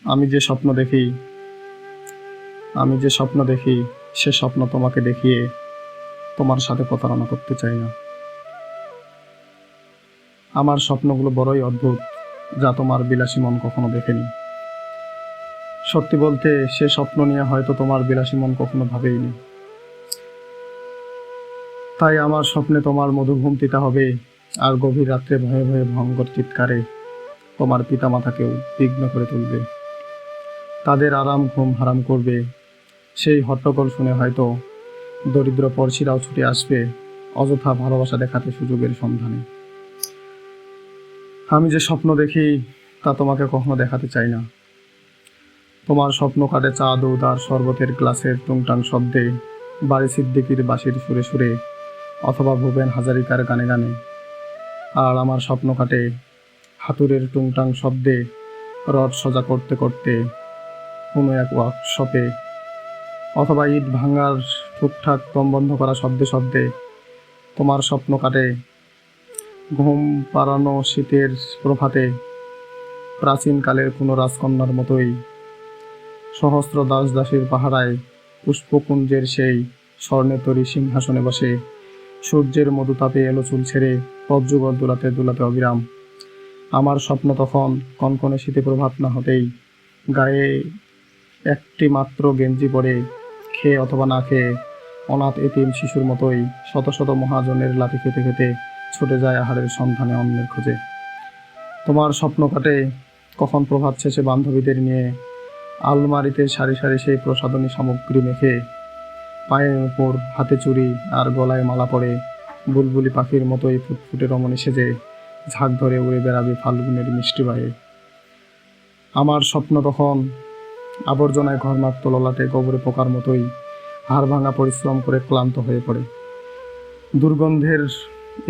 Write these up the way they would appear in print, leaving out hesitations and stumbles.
আমি যে স্বপ্ন দেখি আমি যে স্বপ্ন দেখি সে স্বপ্ন তোমাকে দেখিয়ে তোমার সাথে প্রতারণা করতে চাই না। আমার স্বপ্নগুলো বড়ই অদ্ভুত, যা তোমার বিলাসী মন কখনো দেখেনি। সত্যি বলতে সে স্বপ্ন নিয়ে হয়তো তোমার বিলাসী মন কখনো ভাবেইনি। তাই আমার স্বপ্নে তোমার মধুঘুম দিতে হবে, আর গভীর রাত্রে ভয়ে ভয়ে ভয়ঙ্কর চিৎকারে তোমার পিতামাতাকেও বিঘ্ন করে তুলবে। তাদের আরাম ঘুম হারাম করবে। সেই হট্টগোল শুনে হয়তো দরিদ্র পড়শিরাও ছুটে আসবে অযথা ভালোবাসা দেখাতে সুযোগের সন্ধানে। আমি যে স্বপ্ন দেখি তা তোমাকে কখনো দেখাতে চাই না। তোমার স্বপ্ন কাটে চা দুধ আর শরবতের গ্লাসের টুংটাং শব্দে, বাড়ি সিদ্দিকির বাঁশির সুরে সুরে, অথবা ভুবেন হাজারিকার গানে গানে। আর আমার স্বপ্ন কাটে হাতুড়ের টুংটাং শব্দে, রড সোজা করতে করতে কোনো এক ওয়ার্কশপে, অথবা ইট ভাঙার ঠুকঠাক দম বন্ধ করা শব্দে শব্দে। তোমার স্বপ্ন কাটে ঘুম পাড়ানো শীতের প্রভাতে, প্রাচীনকালের কোনো রাজকন্যার মতোই, সহস্র দাস দাসীর পাহারায় পুষ্পকুঞ্জের সেই স্বর্ণে তরী সিংহাসনে বসে, সূর্যের মধুতাপে এলো চুল ছেড়ে পথযুগল দোলাতে দোলাতে অবিরাম। আমার স্বপ্ন তখন কনকনে শীতে প্রভাত না হতেই গায়ে একটি মাত্র গেঞ্জি পরে, খেয়ে অথবা না খেয়ে অনাথ এতিম শিশুর মতোই শত শত মহাজনের লাথি খেতে খেতে ছুটে যায় আহারের সন্ধানে অন্যের খোঁজে। তোমার স্বপ্ন কাটে কখন প্রভাত শেষে বান্ধবীদের নিয়ে আলমারিতে সারি সারি সেই প্রসাধনী সামগ্রী মেখে, পায়ের উপর হাতে চুড়ি আর গলায় মালা পরে বুলবুলি পাখির মতোই ফুটফুটে রমণী সেজে ঝাঁক ধরে উড়ে বেড়াবে ফাল্গুনের মিষ্টি বায়ে। আমার স্বপ্ন তখন আবর্জনায় ঘরমাক্ত ললাটে গোবরে পোকার মতোই হাড় ভাঙা পরিশ্রম করে ক্লান্ত হয়ে পড়ে। দুর্গন্ধের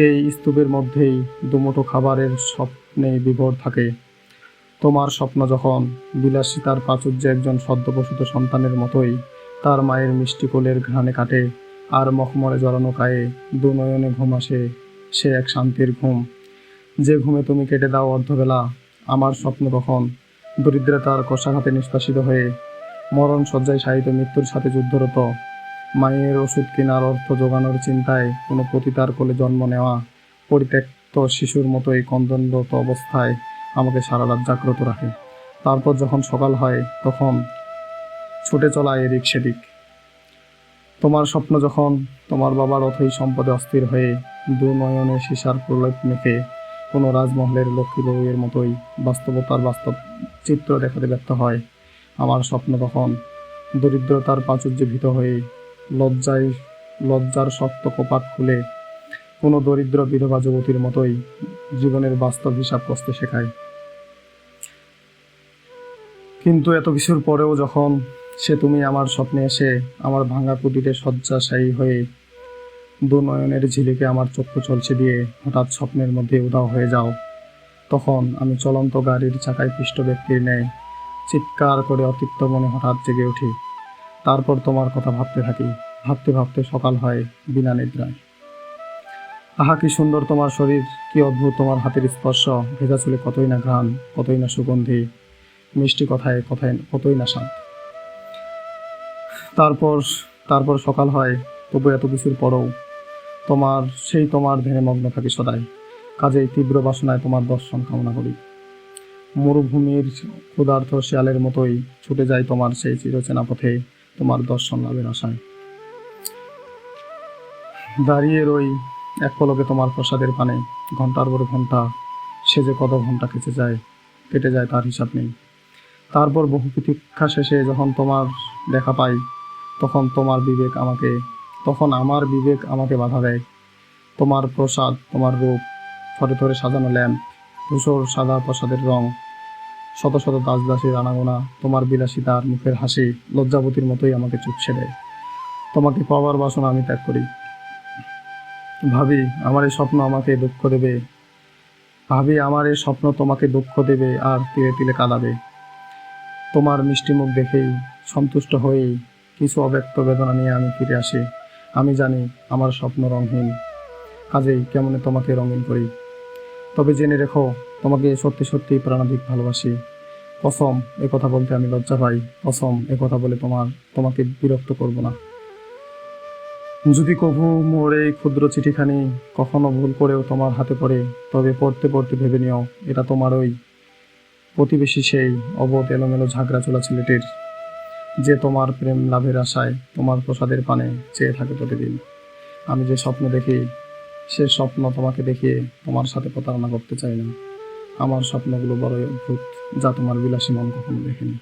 এই স্তূপের মধ্যেই দুমুঠো খাবারের স্বপ্নে বিভোর থাকে। তোমার স্বপ্ন যখন বিলাসিতার প্রাচুর্যে একজন সদ্যপ্রসূত সন্তানের মতোই তার মায়ের মিষ্টি কোলের ঘ্রাণে কাটে, আর মখমলে জড়ানো গায়ে দু নয়নে ঘুম আসে, সে এক শান্তির ঘুম, যে ঘুমে তুমি কেটে দাও অর্ধবেলা। আমার স্বপ্ন তখন দরিদ্রতার কষাঘাতে নিষ্কাশিত হয়ে মরণ শয্যায় শায়িত মৃত্যুর সাথে যুদ্ধরত, মায়ের ওষুধ কেনার অর্থ জোগানোর চিন্তায় কোনো পতিতার কোলে জন্ম নেওয়া পরিত্যক্ত শিশুর মতোই ক্রন্দনরত অবস্থায় আমাকে সারা রাত জাগ্রত রাখে। তারপর যখন সকাল হয় তখন ছুটে চলা এদিক সেদিক। তোমার স্বপ্ন যখন তোমার বাবার অথই সম্পদে অস্থির হয়ে দু নয়নে সীসার প্রলেপ মেখে কোনো রাজমহলের লক্ষ্মী বউয়ের মতোই বাস্তবতার বাস্তব চিত্র দেখাতে ব্যর্থ হয়। আমার স্বপ্ন তখন দরিদ্রতার প্রাচুর্যে ভীত হয়ে লজ্জার শক্ত কপাট খুলে কোনো দরিদ্র বিধবা যুবতীর মতোই জীবনের বাস্তব হিসাব কষতে শেখায়। কিন্তু এত কিছুর পরেও যখন তুমি আমার স্বপ্নে এসে আমার ভাঙা কুটিরে শয্যাশায়ী হয়ে দু নয়নের ঝিলিকে আমার চক্ষু চলছে দিয়ে হঠাৎ স্বপ্নের মধ্যে উধাও হয়ে যাও, তখন আমি চলন্ত গাড়ির চাকায় পিষ্ট ব্যক্তির ন্যায় চিৎকার করে অতৃপ্ত মনে হঠাৎ জেগে উঠি। তারপর তোমার কথা ভাবতে থাকি, ভাবতে ভাবতে সকাল হয় বিনা নিদ্রায়। আহা কি সুন্দর তোমার শরীর, কি অদ্ভুত তোমার হাতের স্পর্শ, ভেজা চুলে কতই না ঘ্রাণ, কতই না সুগন্ধি, মিষ্টি কথায় কথায় কতই না স্বাদ। তারপর তারপর সকাল হয়, তবু এত কিছুর পরও তোমার ধ্যানে মগ্ন থাকি সদাই। কাজেই তীব্র বাসনায় তোমার দর্শন কামনা করি। মরুভূমির ক্ষুধার্ত শিয়ালের মতোই ছুটে যায় তোমার সেই চিরচেনা পথে তোমার দর্শন লাভের আশায়। দাঁড়িয়ে রই এক পলকে তোমার প্রসাদের পানে, ঘন্টার পর ঘন্টা সে যে কত ঘন্টা কেটে যায় তার হিসাব নেই। তারপর বহু প্রতীক্ষা শেষে যখন তোমার দেখা পাই, তখন আমার বিবেক আমাকে বাধা দেয়। তোমার প্রসাদ, তোমার রূপ, থরে থরে সাজানো ল্যাম্প, ধূসর সাদা প্রসাদের রং, শত শত দাস দাসীর আনাগোনা, তোমার বিলাসিতার মুখের হাসি লজ্জাবতীর মতোই আমাকে চুপসে দেয়। তোমাকে পাওয়ার বাসনা আমি ত্যাগ করি। ভাবি আমার এই স্বপ্ন তোমাকে দুঃখ দেবে আর তিলে তিলে কাঁদাবে। তোমার মিষ্টি মুখ দেখেই সন্তুষ্ট হয়েই কিছু অব্যক্ত বেদনা নিয়ে আমি ফিরে আসি। আমি জানি আমার স্বপ্ন রঙহীন, কাজেই কেমনে তোমাকে রঙিন করি। তবে জেনে রেখো, তোমাকে সত্যি সত্যি প্রাণাধিক ভালোবাসি। কসম, এ কথা বলতে আমি লজ্জা পাই। কসম, এ কথা বলে তোমাকে বিরক্ত করব না। যদি কভু মোর এই ক্ষুদ্র চিঠিখানি কখনো ভুল করেও তোমার হাতে পড়ে, তবে পড়তে পড়তে ভেবে নিও এটা তোমার ওই প্রতিবেশী, সেই অবোধ এলোমেলো ঝাঁকড়া চোলা ছেলেটির, যে তোমার প্রেম লাভের আশায় তোমার প্রসাদের পানে চেয়ে থাকে প্রতিদিন। আমি যে স্বপ্ন দেখি, সে স্বপ্ন তোমাকে দেখিয়ে তোমার সাথে প্রতারণা করতে চাই না। আমার স্বপ্নগুলো বড়ই অদ্ভুত, যা তোমার বিলাসী মন কখনো দেখেনি।